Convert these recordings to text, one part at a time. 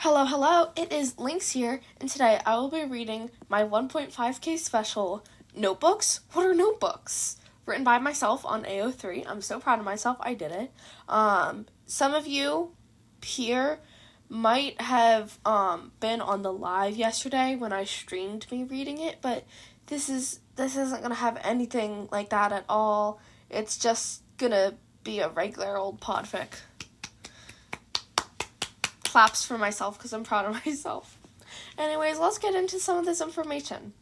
Hello, hello, it is Lynx here, and today I will be reading my 1.5K special, Notebooks? What are notebooks? Written by myself on AO3. I'm so proud of myself, I did it. Some of you here might have been on the live yesterday when I streamed me reading it, but this isn't going to have anything like that at all. It's just going to be a regular old podfic. Claps for myself because I'm proud of myself. Anyways, let's get into some of this information.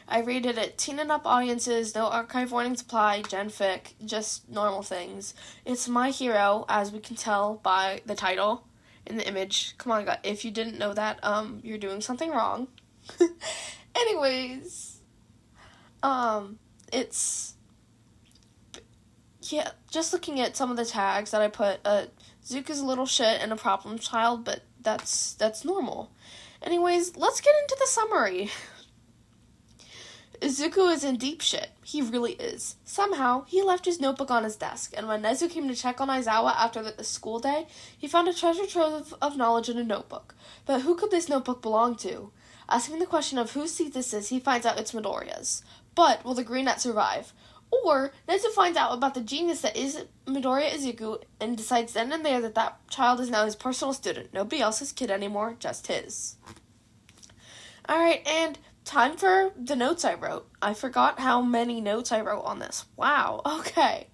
I rated it teen and up audiences, no archive warnings apply, genfic, just normal things. It's my hero, as we can tell by the title and the image. Come on, guys, if you didn't know that, you're doing something wrong. Anyways, just looking at some of the tags that I put, Zuko's a little shit and a problem child, but that's normal. Anyways, let's get into the summary. Zuko is in deep shit. He really is. Somehow, he left his notebook on his desk, and when Nezu came to check on Aizawa after the school day, he found a treasure trove of knowledge in a notebook. But who could this notebook belong to? Asking the question of whose seat this is, he finds out it's Midoriya's. But will the Green Net survive? Or Nezu finds out about the genius that is Midoriya Izuku and decides then and there that child is now his personal student. Nobody else's kid anymore, just his. Alright, and time for the notes I wrote. I forgot how many notes I wrote on this. Wow, okay.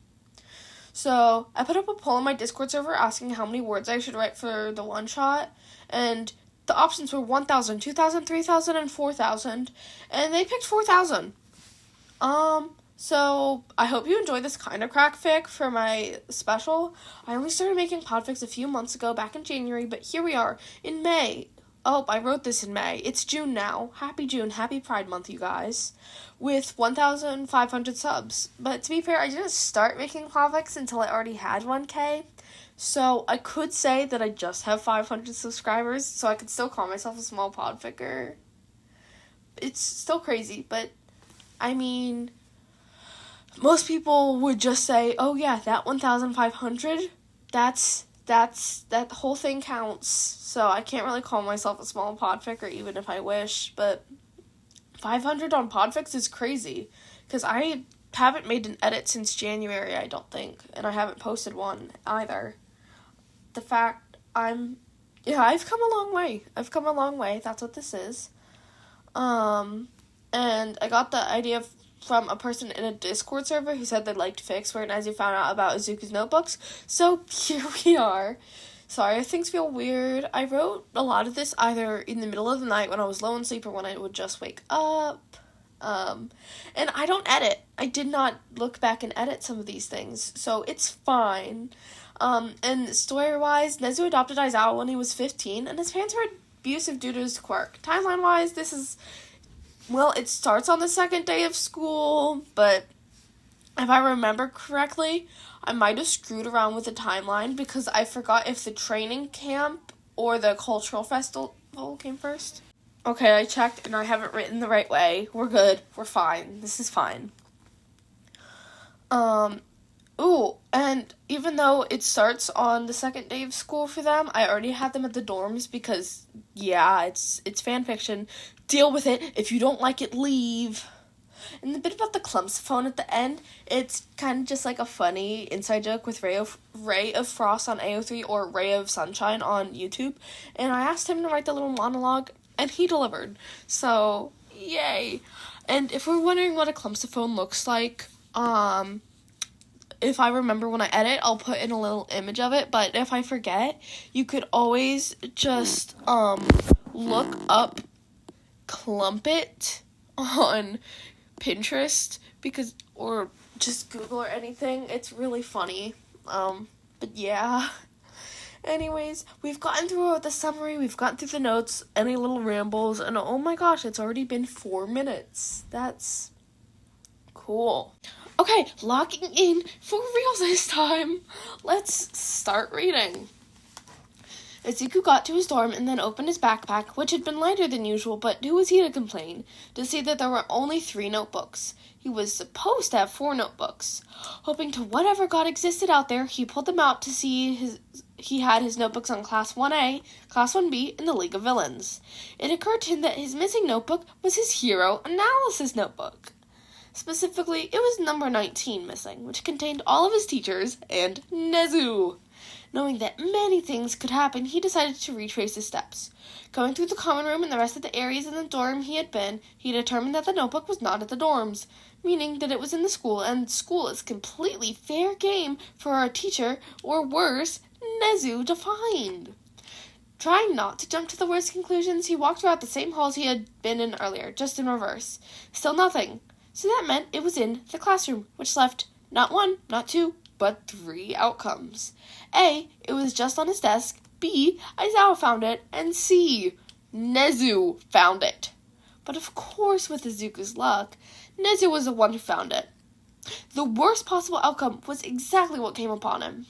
So, I put up a poll on my Discord server asking how many words I should write for the one-shot, and the options were 1,000, 2,000, 3,000, and 4,000, and they picked 4,000. So, I hope you enjoy this kind of crack fic for my special. I only started making podfics a few months ago, back in January, but here we are, in May. Oh, I wrote this in May. It's June now. Happy June, happy Pride Month, you guys. With 1,500 subs. But to be fair, I didn't start making podfics until I already had 1K. So, I could say that I just have 500 subscribers, so I could still call myself a small podficer. It's still crazy, but, I mean, most people would just say, oh yeah, that 1,500, that whole thing counts. So I can't really call myself a small podficer even if I wish, but 500 on podfics is crazy, because I haven't made an edit since January, I don't think, and I haven't posted one either. The fact I've come a long way. That's what this is. And I got the idea from a person in a Discord server who said they liked fics where Nezu found out about Izuku's notebooks. So here we are. Sorry if things feel weird. I wrote a lot of this either in the middle of the night when I was low in sleep or when I would just wake up. And I don't edit. I did not look back and edit some of these things, so it's fine. And story-wise, Nezu adopted Aizawa when he was 15, and his parents were abusive due to his quirk. Timeline-wise, it starts on the second day of school, but if I remember correctly, I might have screwed around with the timeline because I forgot if the training camp or the cultural festival came first. Okay, I checked and I haven't written the right way. We're good. We're fine. This is fine. And even though it starts on the second day of school for them, I already had them at the dorms because, yeah, it's fan fiction. Deal with it. If you don't like it, leave. And the bit about the clumpxophone at the end, it's kind of just like a funny inside joke with Ray of Frost on AO3 or Ray of Sunshine on YouTube. And I asked him to write the little monologue, and he delivered. So, yay. And if we're wondering what a clumpxophone looks like, if I remember when I edit, I'll put in a little image of it, but if I forget, you could always just, look up Clumpit on Pinterest, or just Google or anything. It's really funny, but yeah. Anyways, we've gotten through the summary, we've gotten through the notes, any little rambles, and oh my gosh, it's already been 4 minutes. That's cool. Okay, locking in for real this time. Let's start reading. Izuku got to his dorm and then opened his backpack, which had been lighter than usual, but who was he to complain? To see that there were only 3 notebooks. He was supposed to have 4 notebooks. Hoping to whatever god existed out there, he pulled them out to see he had his notebooks on Class 1A, Class 1B, and the League of Villains. It occurred to him that his missing notebook was his hero analysis notebook. Specifically, it was number 19 missing, which contained all of his teachers and Nezu. Knowing that many things could happen, he decided to retrace his steps. Going through the common room and the rest of the areas in the dorm he had been, he determined that the notebook was not at the dorms, meaning that it was in the school, and school is completely fair game for a teacher, or worse, Nezu to find. Trying not to jump to the worst conclusions, he walked throughout the same halls he had been in earlier, just in reverse. Still nothing. So that meant it was in the classroom, which left not one, not two, but 3 outcomes. A, it was just on his desk. B, Aizawa found it. And C, Nezu found it. But of course, with Izuku's luck, Nezu was the one who found it. The worst possible outcome was exactly what came upon him.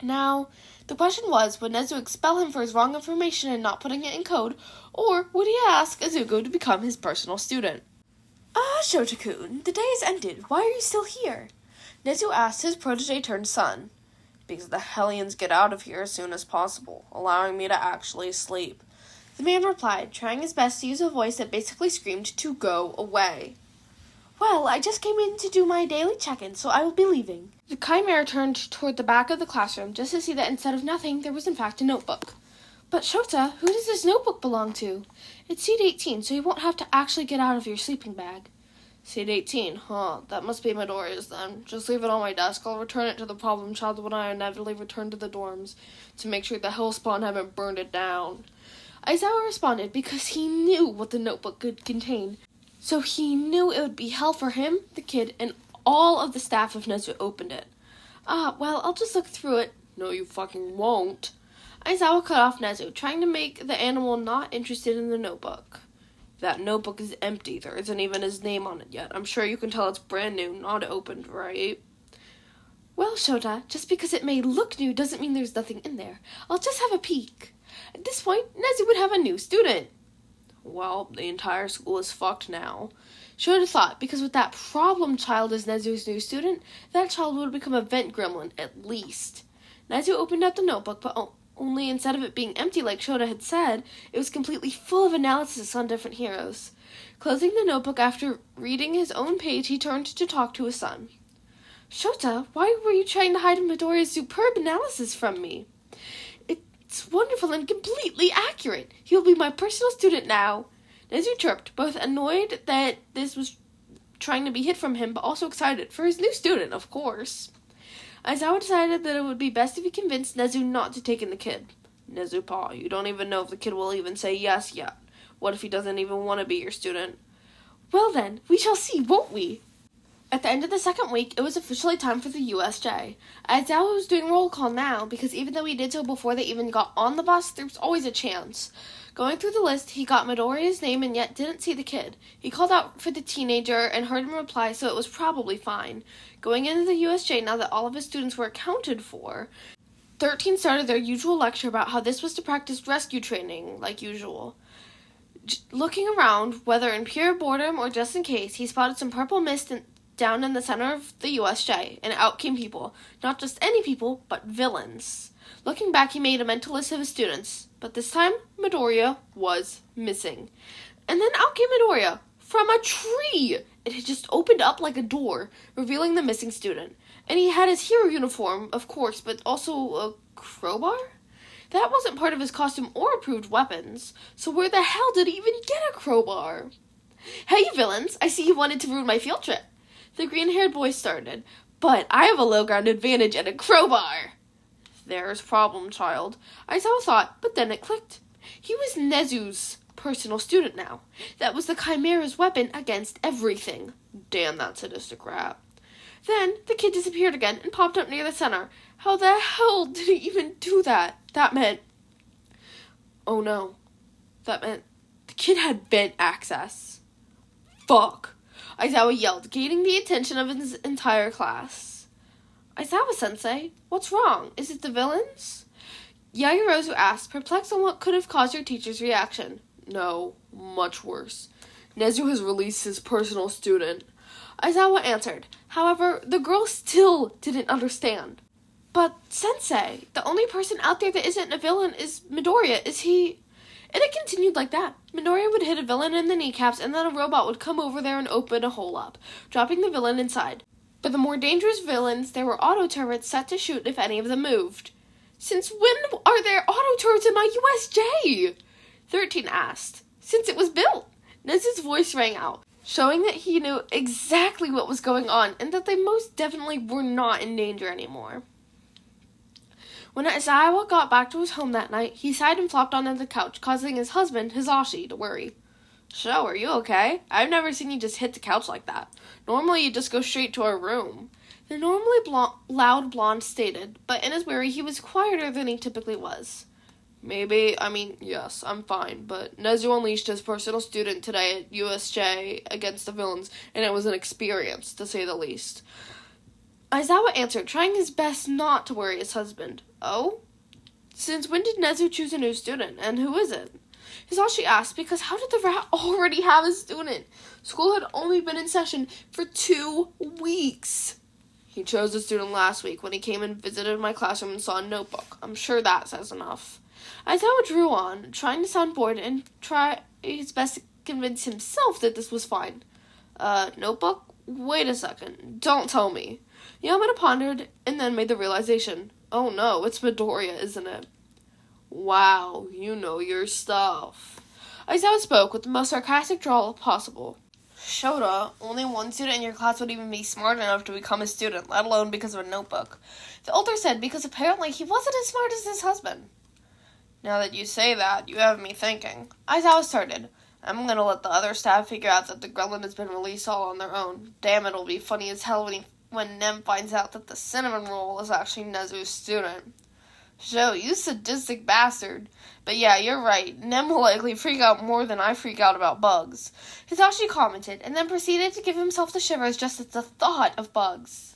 Now, the question was, would Nezu expel him for his wrong information and not putting it in code, or would he ask Izuku to become his personal student? Shota-kun, the day has ended. Why are you still here? Nezu asked his protege-turned-son. Because the Hellions get out of here as soon as possible, allowing me to actually sleep. The man replied, trying his best to use a voice that basically screamed to go away. Well, I just came in to do my daily check-in, so I will be leaving. The Chimera turned toward the back of the classroom just to see that instead of nothing, there was in fact a notebook. But Shota, who does this notebook belong to? It's seat 18, so you won't have to actually get out of your sleeping bag. Seat 18, huh? That must be Midoriya's then. Just leave it on my desk. I'll return it to the problem child when I inevitably return to the dorms to make sure the Hellspawn haven't burned it down. Aizawa responded because he knew what the notebook could contain. So he knew it would be hell for him, the kid, and all of the staff if Nezu opened it. Well, I'll just look through it. No, you fucking won't. Aizawa cut off Nezu, trying to make the animal not interested in the notebook. That notebook is empty. There isn't even his name on it yet. I'm sure you can tell it's brand new, not opened, right? Well, Shota, just because it may look new doesn't mean there's nothing in there. I'll just have a peek. At this point, Nezu would have a new student. Well, the entire school is fucked now. Shota thought, because with that problem child as Nezu's new student, that child would become a vent gremlin, at least. Nezu opened up the notebook, but only instead of it being empty like Shota had said, it was completely full of analysis on different heroes. Closing the notebook after reading his own page, he turned to talk to his son. Shota, why were you trying to hide Midoriya's superb analysis from me? It's wonderful and completely accurate. He'll be my personal student now. Nezu chirped, both annoyed that this was trying to be hid from him, but also excited for his new student, of course. Aizawa decided that it would be best if he convinced Nezu not to take in the kid. Nezu-pa, you don't even know if the kid will even say yes yet. What if he doesn't even want to be your student? Well then, we shall see, won't we? At the end of the second week, it was officially time for the USJ. Aizawa was doing roll call now, because even though he did so before they even got on the bus, there was always a chance. Going through the list, he got Midoriya's name and yet didn't see the kid. He called out for the teenager and heard him reply, so it was probably fine. Going into the USJ, now that all of his students were accounted for, 13 started their usual lecture about how this was to practice rescue training, like usual. Looking around, whether in pure boredom or just in case, he spotted some purple mist down in the center of the USJ, and out came people. Not just any people, but villains. Looking back, he made a mental list of his students, but this time, Midoriya was missing. And then out came Midoriya, from a tree! It had just opened up like a door, revealing the missing student. And he had his hero uniform, of course, but also a crowbar? That wasn't part of his costume or approved weapons, so where the hell did he even get a crowbar? Hey, villains, I see you wanted to ruin my field trip. The green-haired boy started, but I have a low-ground advantage and a crowbar. There's problem, child. Aizawa thought, but then it clicked. He was Nezu's personal student now. That was the Chimera's weapon against everything. Damn that sadistic rat. Then the kid disappeared again and popped up near the center. How the hell did he even do that? That meant... Oh no. That meant the kid had vent access. Fuck. Aizawa yelled, gaining the attention of his entire class. Aizawa-sensei, what's wrong? Is it the villains? Yaoyorozu asked, perplexed on what could have caused your teacher's reaction. No, much worse. Nezu has released his personal student. Aizawa answered. However, the girl still didn't understand. But, Sensei, the only person out there that isn't a villain is Midoriya. Is he... And it continued like that. Midoriya would hit a villain in the kneecaps, and then a robot would come over there and open a hole up, dropping the villain inside. For the more dangerous villains, there were auto turrets set to shoot if any of them moved. Since when are there auto turrets in my USJ? 13 asked. Since it was built. Nezu's voice rang out, showing that he knew exactly what was going on, and that they most definitely were not in danger anymore. When Aizawa got back to his home that night, he sighed and flopped onto the couch, causing his husband, Hisashi, to worry. "So, are you okay? I've never seen you just hit the couch like that. Normally you just go straight to our room." The normally loud blonde stated, but in his worry he was quieter than he typically was. Yes, I'm fine, but Nezu unleashed his personal student today at USJ against the villains, and it was an experience, to say the least." Aizawa answered, trying his best not to worry his husband. "Oh? Since when did Nezu choose a new student, and who is it?" Hisashi asked, because how did the rat already have a student? School had only been in session for 2 weeks. "He chose a student last week when he came and visited my classroom and saw a notebook. I'm sure that says enough." Aizawa drew on, trying to sound bored and try his best to convince himself that this was fine. Notebook? Wait a second. Don't tell me." Yamada pondered and then made the realization. "Oh no, it's Midoriya, isn't it?" "Wow, you know your stuff." Aizawa spoke with the most sarcastic drawl possible. "Shota, only one student in your class would even be smart enough to become a student, let alone because of a notebook." The older said, because apparently he wasn't as smart as his husband. "Now that you say that, you have me thinking." Aizawa started. "I'm gonna let the other staff figure out that the gremlin has been released all on their own. Damn, it'll be funny as hell when Nem finds out that the cinnamon roll is actually Nezu's student." "Joe, you sadistic bastard." "But yeah, you're right. Nem will likely freak out more than I freak out about bugs." Hisashi commented, and then proceeded to give himself the shivers just at the thought of bugs.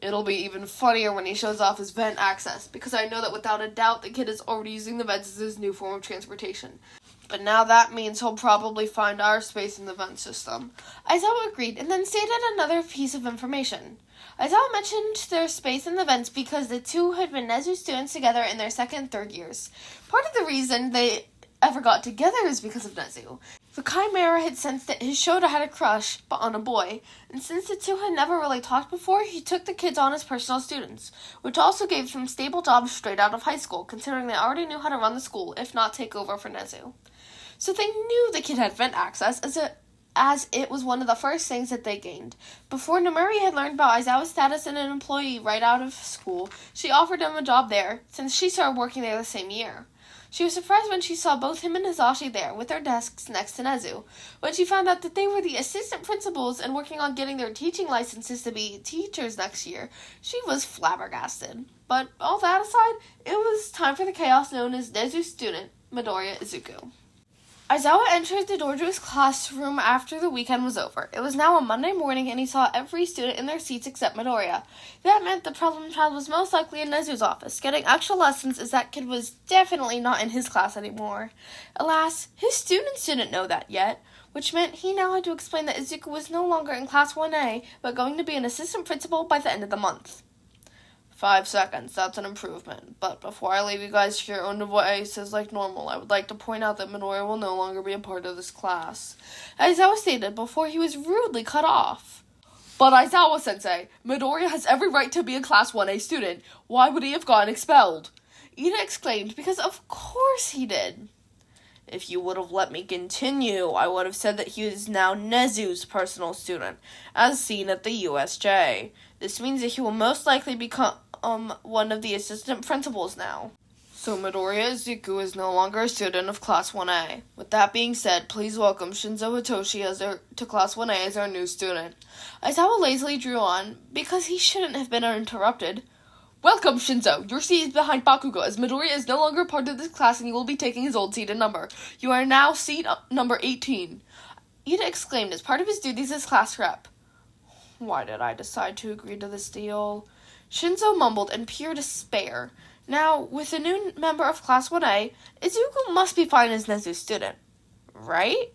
"It'll be even funnier when he shows off his vent access, because I know that without a doubt the kid is already using the vents as his new form of transportation. But now that means he'll probably find our space in the vent system." Aizawa agreed, and then stated another piece of information. Aizawa mentioned their space in the vents because the two had been Nezu students together in their second and third years. Part of the reason they ever got together is because of Nezu. The Chimera had sensed that his Shota had a crush, but on a boy, and since the two had never really talked before, he took the kids on as personal students, which also gave them stable jobs straight out of high school, considering they already knew how to run the school, if not take over for Nezu. So they knew the kid had vent access, as it was one of the first things that they gained. Before Nomuri had learned about Aizawa's status as an employee right out of school, she offered him a job there, since she started working there the same year. She was surprised when she saw both him and Hisashi there, with their desks next to Nezu. When she found out that they were the assistant principals and working on getting their teaching licenses to be teachers next year, she was flabbergasted. But all that aside, it was time for the chaos known as Nezu's student, Midoriya Izuku. Aizawa entered the door to his classroom after the weekend was over. It was now a Monday morning, and he saw every student in their seats except Midoriya. That meant the problem child was most likely in Nezu's office, getting extra lessons, as that kid was definitely not in his class anymore. Alas, his students didn't know that yet, which meant he now had to explain that Izuku was no longer in Class 1A, but going to be an assistant principal by the end of the month. 5 seconds, that's an improvement. But before I leave you guys to your own devices like normal, I would like to point out that Midoriya will no longer be a part of this class. Aizawa stated before he was rudely cut off. "But Aizawa-sensei, Midoriya has every right to be a Class 1A student. Why would he have gotten expelled?" Ida exclaimed, because of course he did. "If you would have let me continue, I would have said that he is now Nezu's personal student, as seen at the USJ. This means that he will most likely become one of the assistant principals now. So Midoriya Izuku is no longer a student of Class 1A. With that being said, please welcome Shinzo Hitoshi to Class 1A as our new student." Aizawa lazily drew on, because he shouldn't have been interrupted. "Welcome, Shinzo. Your seat is behind Bakugo, as Midoriya is no longer part of this class and you will be taking his old seat and number. You are now seat number 18. Ida exclaimed as part of his duties as class rep. "Why did I decide to agree to this deal?" Shinzo mumbled in pure despair. Now, with a new member of Class 1A, Izuku must be fine as Nezu's student, right?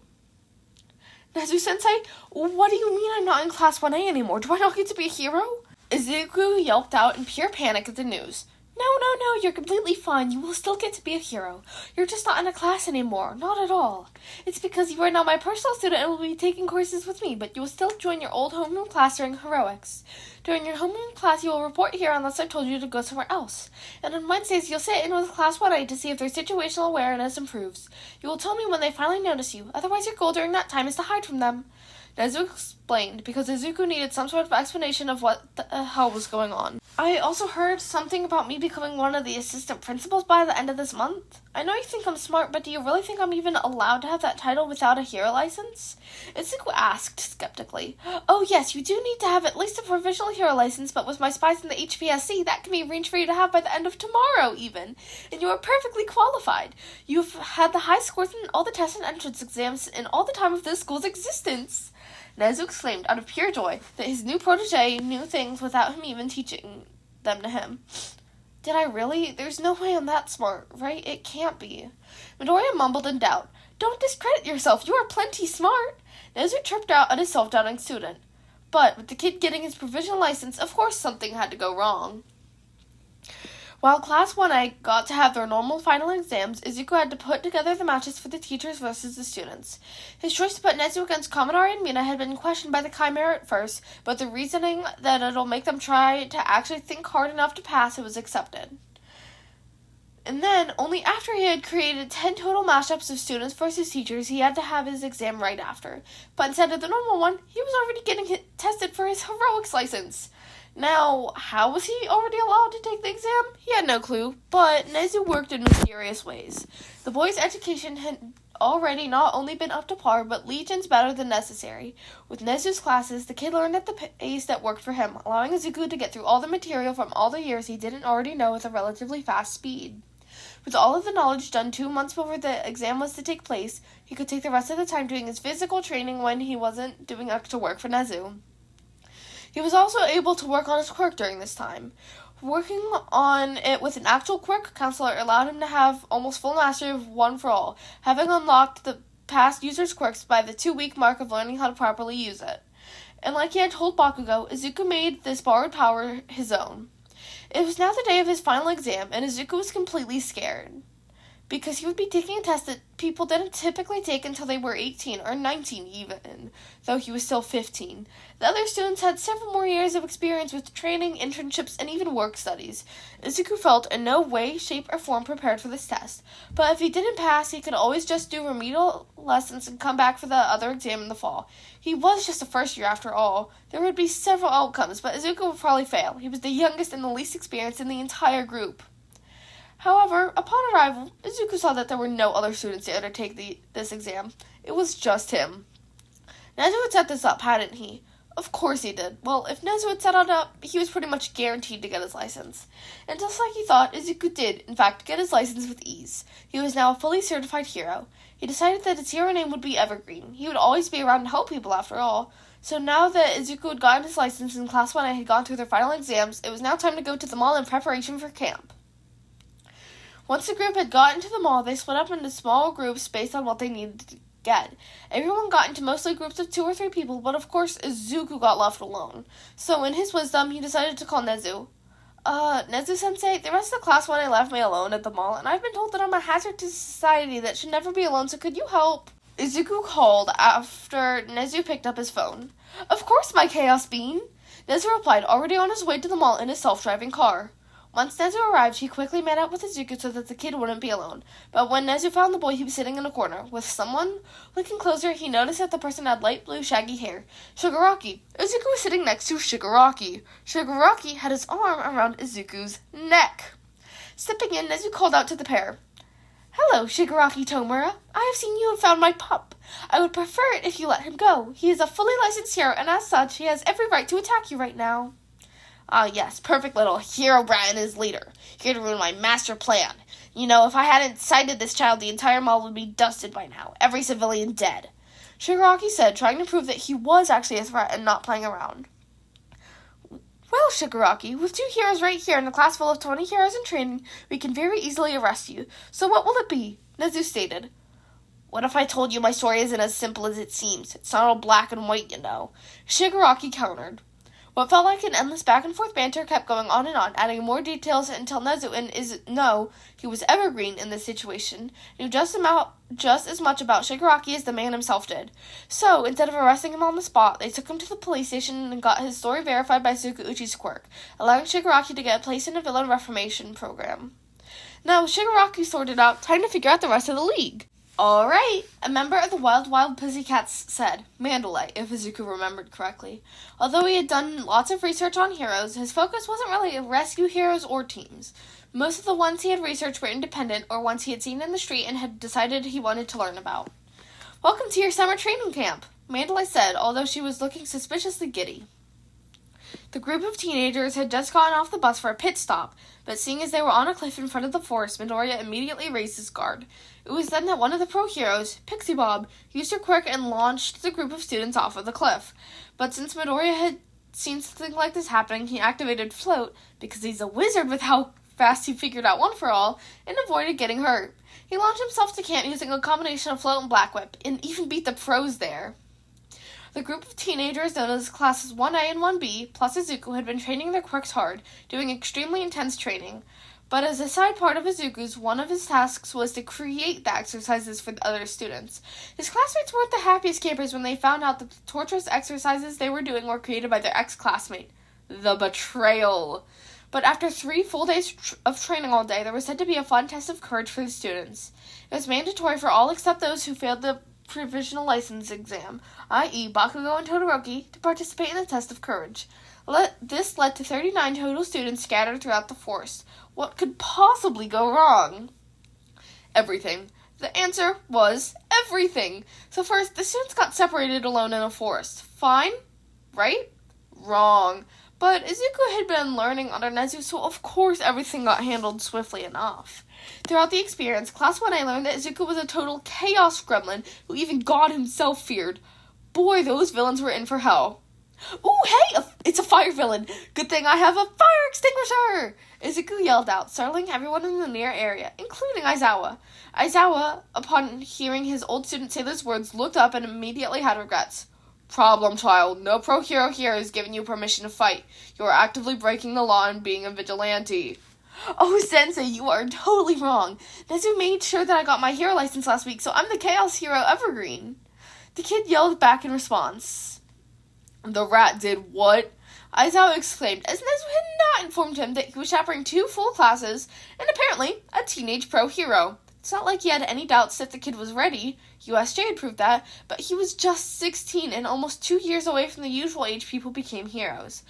"Nezu-sensei, what do you mean I'm not in Class 1A anymore? Do I not get to be a hero?" Izuku yelped out in pure panic at the news. No, you're completely fine. You will still get to be a hero. You're just not in a class anymore. Not at all. It's because you are now my personal student and will be taking courses with me, but you will still join your old homeroom class during heroics. During your homeroom class, you will report here unless I've told you to go somewhere else. And on Wednesdays, you'll sit in with class 1A to see if their situational awareness improves. You will tell me when they finally notice you. Otherwise, your goal during that time is to hide from them. Nezu explained, because Izuku needed some sort of explanation of what the hell was going on. I also heard something about me becoming one of the assistant principals by the end of this month. I know you think I'm smart, but do you really think I'm even allowed to have that title without a hero license? Izuku asked skeptically. Oh yes, you do need to have at least a provisional hero license, but with my spies in the HPSC, that can be arranged for you to have by the end of tomorrow even. And you are perfectly qualified. You've had the high scores in all the tests and entrance exams in all the time of this school's existence. Nezu exclaimed out of pure joy that his new protege knew things without him even teaching them to him. Did I really? There's no way I'm that smart, right? It can't be. Midoriya mumbled in doubt. Don't discredit yourself. You are plenty smart. Nezu tripped out at his self-doubting student. But with the kid getting his provisional license, of course something had to go wrong. While Class 1A got to have their normal final exams, Izuku had to put together the matches for the teachers versus the students. His choice to put Nezu against Kaminari and Mina had been questioned by the Chimera at first, but the reasoning that it'll make them try to actually think hard enough to pass it was accepted. And then, only after he had created 10 total mashups of students versus teachers, he had to have his exam right after. But instead of the normal one, he was already getting tested for his heroics license. Now, how was he already allowed to take the exam? He had no clue, but Nezu worked in mysterious ways. The boy's education had already not only been up to par, but legions better than necessary. With Nezu's classes, the kid learned at the pace that worked for him, allowing Izuku to get through all the material from all the years he didn't already know with a relatively fast speed. With all of the knowledge done 2 months before the exam was to take place, he could take the rest of the time doing his physical training when he wasn't doing extra work for Nezu. He was also able to work on his quirk during this time. Working on it with an actual quirk counselor allowed him to have almost full mastery of One for All, having unlocked the past user's quirks by the 2-week mark of learning how to properly use it. And like he had told Bakugo, Izuku made this borrowed power his own. It was now the day of his final exam, and Izuku was completely scared, because he would be taking a test that people didn't typically take until they were 18 or 19 even, though he was still 15. The other students had several more years of experience with training, internships, and even work studies. Izuku felt in no way, shape, or form prepared for this test, but if he didn't pass, he could always just do remedial lessons and come back for the other exam in the fall. He was just a first year after all. There would be several outcomes, but Izuku would probably fail. He was the youngest and the least experienced in the entire group. However, upon arrival, Izuku saw that there were no other students there to take this exam. It was just him. Nezu had set this up, hadn't he? Of course he did. Well, if Nezu had set it up, he was pretty much guaranteed to get his license. And just like he thought, Izuku did, in fact, get his license with ease. He was now a fully certified hero. He decided that his hero name would be Evergreen. He would always be around to help people after all. So now that Izuku had gotten his license and Class 1A had gone through their final exams, it was now time to go to the mall in preparation for camp. Once the group had gotten to the mall, they split up into small groups based on what they needed to get. Everyone got into mostly groups of 2 or 3 people, but of course Izuku got left alone. So in his wisdom, he decided to call Nezu. Nezu-sensei, the rest of the Class 1A left me alone at the mall, and I've been told that I'm a hazard to society that should never be alone, so could you help? Izuku called after Nezu picked up his phone. Of course, my Chaos Bean! Nezu replied, already on his way to the mall in his self-driving car. Once Nezu arrived, he quickly met up with Izuku so that the kid wouldn't be alone. But when Nezu found the boy, he was sitting in a corner with someone. Looking closer, he noticed that the person had light blue, shaggy hair. Shigaraki. Izuku was sitting next to Shigaraki. Shigaraki had his arm around Izuku's neck. Stepping in, Nezu called out to the pair. Hello, Shigaraki Tomura. I have seen you and found my pup. I would prefer it if you let him go. He is a fully licensed hero, and as such, he has every right to attack you right now. Ah, yes, perfect little hero brat and his leader, here to ruin my master plan. You know, if I hadn't sighted this child, the entire mall would be dusted by now, every civilian dead. Shigaraki said, trying to prove that he was actually a threat and not playing around. Well, Shigaraki, with 2 heroes right here in a class full of 20 heroes in training, we can very easily arrest you. So what will it be? Nezu stated. What if I told you my story isn't as simple as it seems? It's not all black and white, you know. Shigaraki countered. What felt like an endless back-and-forth banter kept going on and on, adding more details until Nezu he was evergreen in this situation, knew just as much about Shigaraki as the man himself did. So, instead of arresting him on the spot, they took him to the police station and got his story verified by Tsukauchi's quirk, allowing Shigaraki to get placed in a villain reformation program. Now, with Shigaraki sorted out, time to figure out the rest of the league. Alright, a member of the Wild Wild Pussycats said, Mandalay, if Izuku remembered correctly. Although he had done lots of research on heroes, his focus wasn't really rescue heroes or teams. Most of the ones he had researched were independent or ones he had seen in the street and had decided he wanted to learn about. Welcome to your summer training camp, Mandalay said, although she was looking suspiciously giddy. The group of teenagers had just gotten off the bus for a pit stop, but seeing as they were on a cliff in front of the forest, Midoriya immediately raised his guard. It was then that one of the pro heroes, Pixie Bob, used her quirk and launched the group of students off of the cliff. But since Midoriya had seen something like this happening, he activated Float, because he's a wizard with how fast he figured out one for all, and avoided getting hurt. He launched himself to camp using a combination of Float and Black Whip, and even beat the pros there. The group of teenagers known as classes 1A and 1B, plus Izuku, had been training their quirks hard, doing extremely intense training. But as a side part of Izuku's, one of his tasks was to create the exercises for the other students. His classmates weren't the happiest campers when they found out that the torturous exercises they were doing were created by their ex-classmate. The betrayal. But after 3 full days of training all day, there was said to be a fun test of courage for the students. It was mandatory for all except those who failed the provisional license exam, i.e. Bakugo and Todoroki, to participate in the test of courage. This led to 39 total students scattered throughout the forest. What could possibly go wrong? Everything. The answer was everything. So first, the students got separated alone in a forest. Fine? Right? Wrong. But Izuku had been learning under Nezu, so of course everything got handled swiftly enough. Throughout the experience, Class 1A learned that Izuku was a total chaos gremlin who even God himself feared. Boy, those villains were in for hell. Ooh, hey, it's a fire villain. Good thing I have a fire extinguisher! Izuku yelled out, startling everyone in the near area, including Aizawa. Aizawa, upon hearing his old student say those words, looked up and immediately had regrets. Problem, child. No pro hero here has given you permission to fight. You are actively breaking the law and being a vigilante. Oh, Sensei, you are totally wrong. Nezu made sure that I got my hero license last week, so I'm the Chaos Hero Evergreen. The kid yelled back in response. The rat did what? Aizawa exclaimed, as Nezu had not informed him that he was chaperoning 2 full classes, and apparently a teenage pro hero. It's not like he had any doubts that the kid was ready. USJ had proved that, but he was just 16 and almost 2 years away from the usual age people became heroes.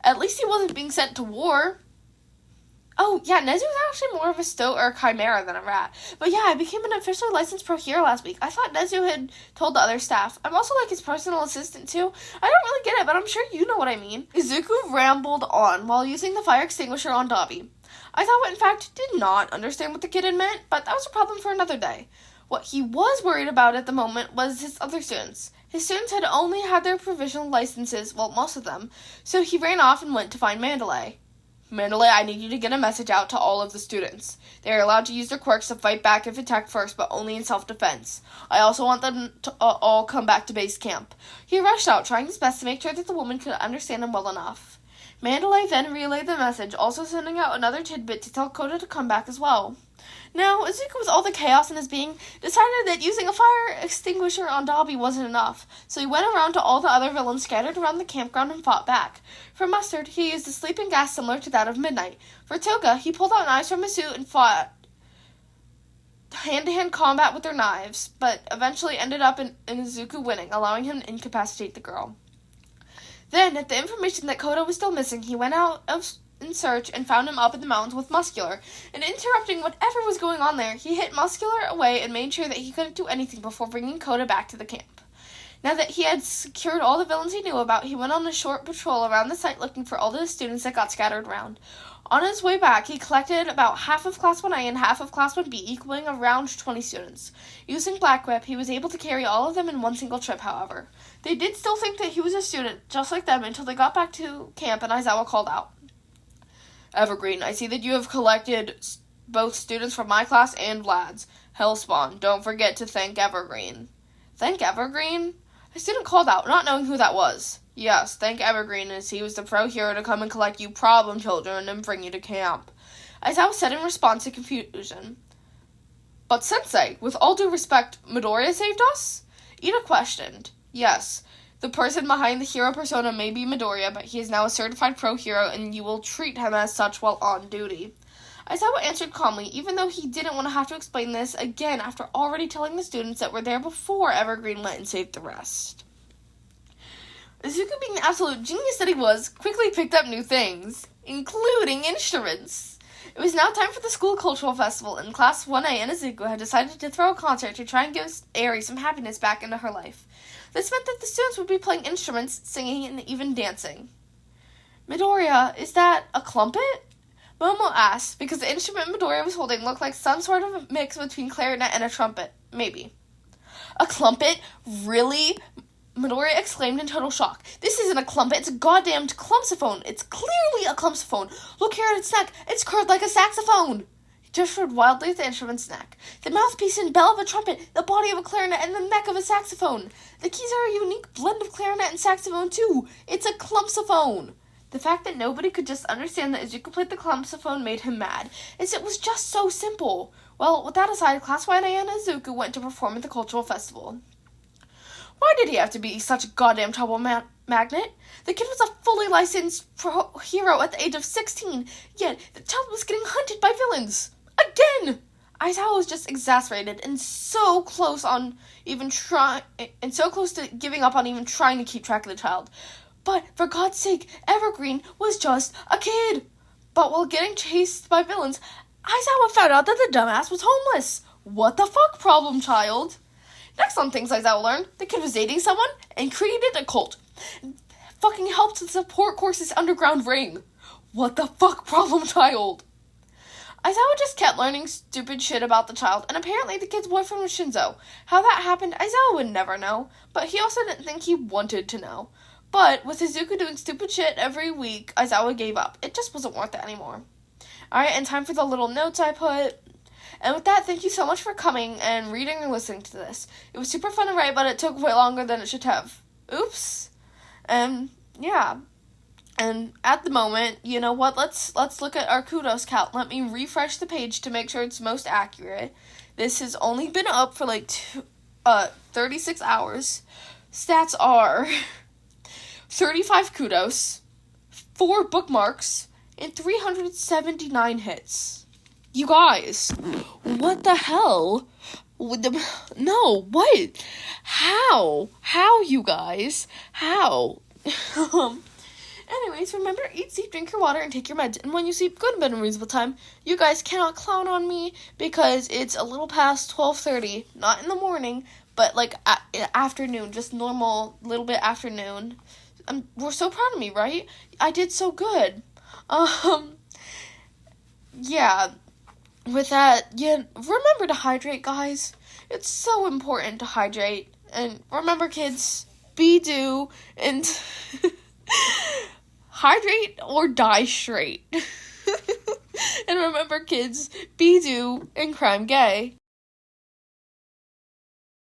At least he wasn't being sent to war. Oh, yeah, Nezu was actually more of a stoat or a chimera than a rat. But yeah, I became an officially licensed pro hero last week. I thought Nezu had told the other staff. I'm also like his personal assistant too. I don't really get it, but I'm sure you know what I mean. Izuku rambled on while using the fire extinguisher on Dabi. Aizawa, in fact, did not understand what the kid had meant, but that was a problem for another day. What he was worried about at the moment was his other students. His students had only had their provisional licenses, well, most of them, so he ran off and went to find Mandalay. Mandalay, I need you to get a message out to all of the students. They are allowed to use their quirks to fight back if attacked first, but only in self-defense. I also want them to all come back to base camp. He rushed out, trying his best to make sure that the woman could understand him well enough. Mandalay then relayed the message, also sending out another tidbit to tell Koda to come back as well. Now, Izuku, with all the chaos in his being, decided that using a fire extinguisher on Dabi wasn't enough, so he went around to all the other villains scattered around the campground and fought back. For Mustard, he used a sleeping gas similar to that of Midnight. For Toga, he pulled out knives from his suit and fought hand-to-hand combat with their knives, but eventually ended up in Izuku winning, allowing him to incapacitate the girl. Then, at the information that Koda was still missing, he went out in search and found him up in the mountains with Muscular, and interrupting whatever was going on there, he hit Muscular away and made sure that he couldn't do anything before bringing Koda back to the camp. Now that he had secured all the villains he knew about, he went on a short patrol around the site looking for all the students that got scattered around. On his way back, he collected about half of Class 1A and half of Class 1B, equaling around 20 students. Using Black Whip, he was able to carry all of them in one single trip, however. They did still think that he was a student, just like them, until they got back to camp and Aizawa called out. Evergreen, I see that you have collected both students from my class and Vlad's. Hellspawn, don't forget to thank Evergreen. Thank Evergreen? A student called out, not knowing who that was. Yes, thank Evergreen, as he was the pro hero to come and collect you problem children and bring you to camp. Aizawa said in response to confusion. But Sensei, with all due respect, Midoriya saved us? Ida questioned. Yes, the person behind the hero persona may be Midoriya, but he is now a certified pro hero and you will treat him as such while on duty. Aizawa answered calmly, even though he didn't want to have to explain this again after already telling the students that were there before Evergreen went and saved the rest. Izuku, being the absolute genius that he was, quickly picked up new things, including instruments. It was now time for the school cultural festival, and Class 1A and Izuku had decided to throw a concert to try and give Eri some happiness back into her life. This meant that the students would be playing instruments, singing, and even dancing. Midoriya, is that a clumpet? Momo asked, because the instrument Midoriya was holding looked like some sort of a mix between clarinet and a trumpet. Maybe. A clumpet? Really? Midoriya exclaimed in total shock. This isn't a clumpet, it's a goddamn clumpxophone. It's clearly a clumpxophone. Look here at its neck. It's curved like a saxophone. He gestured wildly at the instrument's neck. The mouthpiece and bell of a trumpet, the body of a clarinet, and the neck of a saxophone. The keys are a unique blend of clarinet and saxophone, too. It's a clumpxophone. The fact that nobody could just understand that Izuku played the clumpxophone made him mad, as it was just so simple. Well, with that aside, Class 1A and Izuku went to perform at the cultural festival. Why did he have to be such a goddamn trouble magnet? The kid was a fully licensed pro hero at the age of 16, yet the child was getting hunted by villains. Again! Aizawa was just exasperated and so close to giving up on even trying to keep track of the child. But, for God's sake, Evergreen was just a kid. But while getting chased by villains, Aizawa found out that the dumbass was homeless. What the fuck, problem child? Next on things Aizawa learned, the kid was dating someone and created a cult. Fucking helped the support course's underground ring. What the fuck, problem child? Aizawa just kept learning stupid shit about the child, and apparently the kid's boyfriend was Shinzo. How that happened, Aizawa would never know, but he also didn't think he wanted to know. But with Izuku doing stupid shit every week, Aizawa gave up. It just wasn't worth it anymore. Alright, and time for the little notes I put. And with that, thank you so much for coming and reading and listening to this. It was super fun to write, but it took way longer than it should have. Oops. And yeah. And at the moment, you know what? Let's look at our kudos count. Let me refresh the page to make sure it's most accurate. This has only been up for like 36 hours. Stats are 35 kudos, 4 bookmarks, and 379 hits. You guys, what the hell? No, what? How? How, you guys? How? Anyways, remember, eat, sleep, drink your water, and take your meds. And when you sleep, go to bed in a reasonable time. You guys cannot clown on me because it's a little past 12:30. Not in the morning, but like afternoon, just normal, little bit afternoon. We're so proud of me, right? I did so good. Yeah. With that, yeah, remember to hydrate, guys. It's so important to hydrate. And remember, kids, be do and hydrate or die straight. And remember, kids, be do and crime gay.